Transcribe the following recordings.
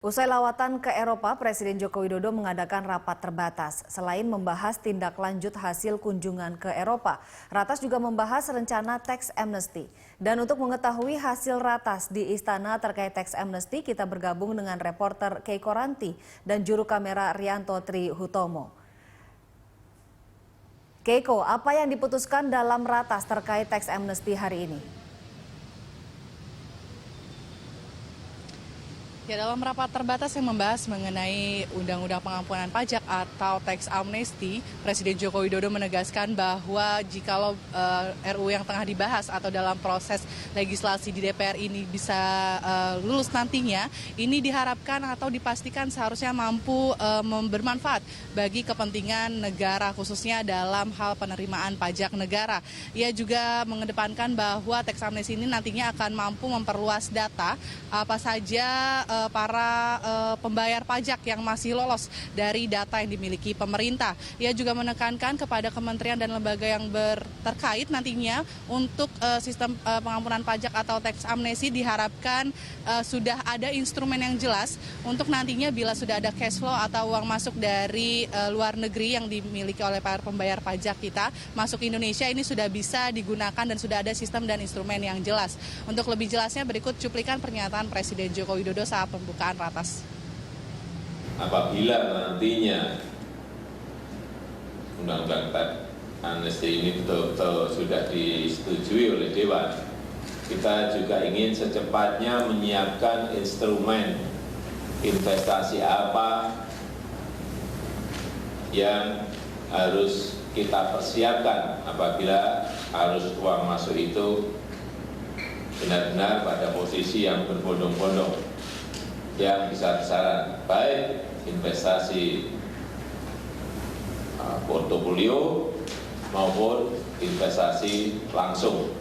Usai lawatan ke Eropa, Presiden Joko Widodo mengadakan rapat terbatas. Selain membahas tindak lanjut hasil kunjungan ke Eropa, Ratas juga membahas rencana tax amnesty. Dan untuk mengetahui hasil Ratas di Istana terkait tax amnesty, kita bergabung dengan reporter Keiko Ranti dan juru kamera Rianto Tri Hutomo. Keiko, apa yang diputuskan dalam Ratas terkait tax amnesty hari ini? Ya, dalam rapat terbatas yang membahas mengenai Undang-Undang Pengampunan Pajak atau Tax Amnesty, Presiden Joko Widodo menegaskan bahwa jikalau RUU yang tengah dibahas atau dalam proses legislasi di DPR ini bisa lulus nantinya, ini diharapkan atau dipastikan seharusnya mampu bermanfaat bagi kepentingan negara, khususnya dalam hal penerimaan pajak negara. Ia juga mengedepankan bahwa Tax Amnesty ini nantinya akan mampu memperluas data apa saja para pembayar pajak yang masih lolos dari data yang dimiliki pemerintah. Ia juga menekankan kepada kementerian dan lembaga yang terkait nantinya untuk sistem pengampunan pajak atau tax amnesty diharapkan sudah ada instrumen yang jelas untuk nantinya bila sudah ada cash flow atau uang masuk dari luar negeri yang dimiliki oleh para pembayar pajak kita masuk Indonesia, ini sudah bisa digunakan dan sudah ada sistem dan instrumen yang jelas. Untuk lebih jelasnya berikut cuplikan pernyataan Presiden Joko Widodo saat pembukaan Ratas. Apabila nantinya Undang-Undang Tax Amnesty ini betul-betul sudah disetujui oleh Dewan, kita juga ingin secepatnya menyiapkan instrumen investasi apa yang harus kita persiapkan apabila arus uang masuk itu benar-benar pada posisi yang berbondong-bondong, yang besar-besaran, baik investasi portofolio maupun investasi langsung.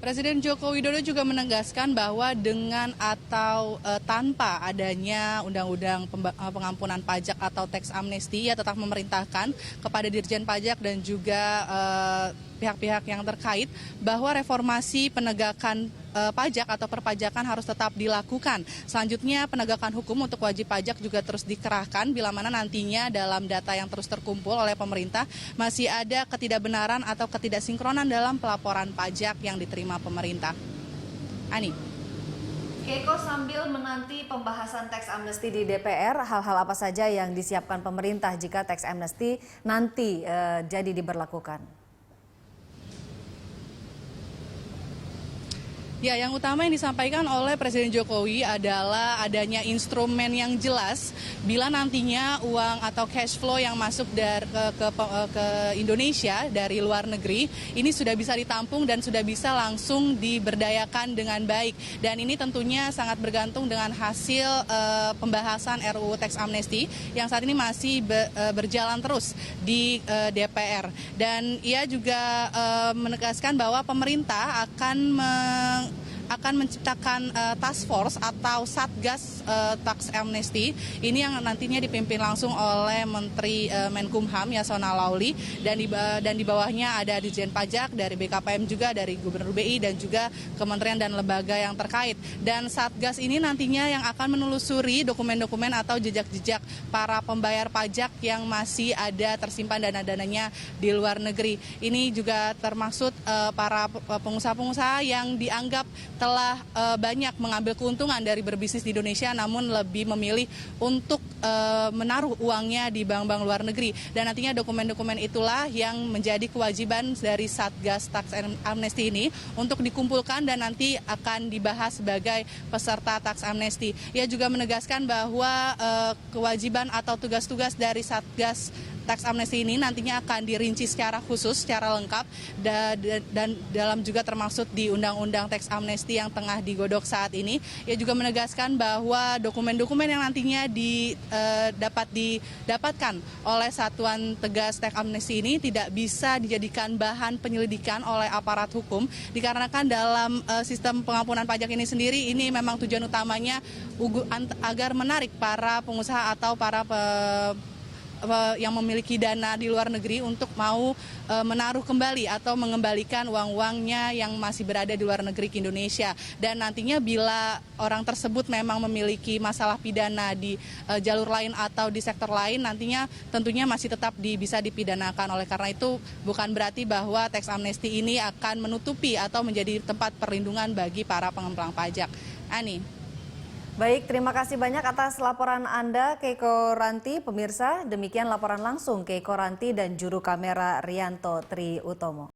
Presiden Joko Widodo juga menegaskan bahwa dengan atau tanpa adanya Undang-Undang Pengampunan Pajak atau Tax Amnesty, ia tetap memerintahkan kepada Dirjen Pajak dan juga pihak-pihak yang terkait bahwa reformasi penegakan pajak atau perpajakan harus tetap dilakukan. Selanjutnya penegakan hukum untuk wajib pajak juga terus dikerahkan bila mana nantinya dalam data yang terus terkumpul oleh pemerintah masih ada ketidakbenaran atau ketidaksinkronan dalam pelaporan pajak yang diterima pemerintah. Ani. Keiko, sambil menanti pembahasan tax amnesty di DPR, hal-hal apa saja yang disiapkan pemerintah jika tax amnesty nanti jadi diberlakukan? Ya, yang utama yang disampaikan oleh Presiden Jokowi adalah adanya instrumen yang jelas bila nantinya uang atau cash flow yang masuk ke Indonesia dari luar negeri ini sudah bisa ditampung dan sudah bisa langsung diberdayakan dengan baik. Dan ini tentunya sangat bergantung dengan hasil pembahasan RUU Tax Amnesty yang saat ini masih berjalan terus di DPR. Dan ia juga menegaskan bahwa pemerintah akan menciptakan task force atau satgas tax amnesty ini yang nantinya dipimpin langsung oleh Menteri Menkumham Yasona Laoly dan di bawahnya ada Dirjen Pajak dari BKPM juga, dari Gubernur BI dan juga kementerian dan lembaga yang terkait. Dan satgas ini nantinya yang akan menelusuri dokumen-dokumen atau jejak-jejak para pembayar pajak yang masih ada tersimpan dana-dananya di luar negeri. Ini juga termaksud para pengusaha-pengusaha yang dianggap telah banyak mengambil keuntungan dari berbisnis di Indonesia namun lebih memilih untuk menaruh uangnya di bank-bank luar negeri. Dan nantinya dokumen-dokumen itulah yang menjadi kewajiban dari Satgas Tax Amnesty ini untuk dikumpulkan dan nanti akan dibahas sebagai peserta Tax Amnesty. Ia juga menegaskan bahwa kewajiban atau tugas-tugas dari Satgas Tax Amnesty ini nantinya akan dirinci secara khusus, secara lengkap dan dalam juga termaksud di Undang-Undang Tax Amnesty yang tengah digodok saat ini. Ia juga menegaskan bahwa dokumen-dokumen yang nantinya dapat didapatkan oleh Satuan Tegas Tax Amnesty ini tidak bisa dijadikan bahan penyelidikan oleh aparat hukum dikarenakan dalam sistem pengampunan pajak ini sendiri ini memang tujuan utamanya agar menarik para pengusaha atau para yang memiliki dana di luar negeri untuk mau menaruh kembali atau mengembalikan uang-uangnya yang masih berada di luar negeri ke Indonesia. Dan nantinya bila orang tersebut memang memiliki masalah pidana di jalur lain atau di sektor lain, nantinya tentunya masih tetap bisa dipidanakan. Oleh karena itu bukan berarti bahwa tax amnesty ini akan menutupi atau menjadi tempat perlindungan bagi para pengemplang pajak. Ani. Baik, terima kasih banyak atas laporan Anda, Keiko Ranti. Pemirsa, demikian laporan langsung Keiko Ranti dan juru kamera Rianto Triutomo.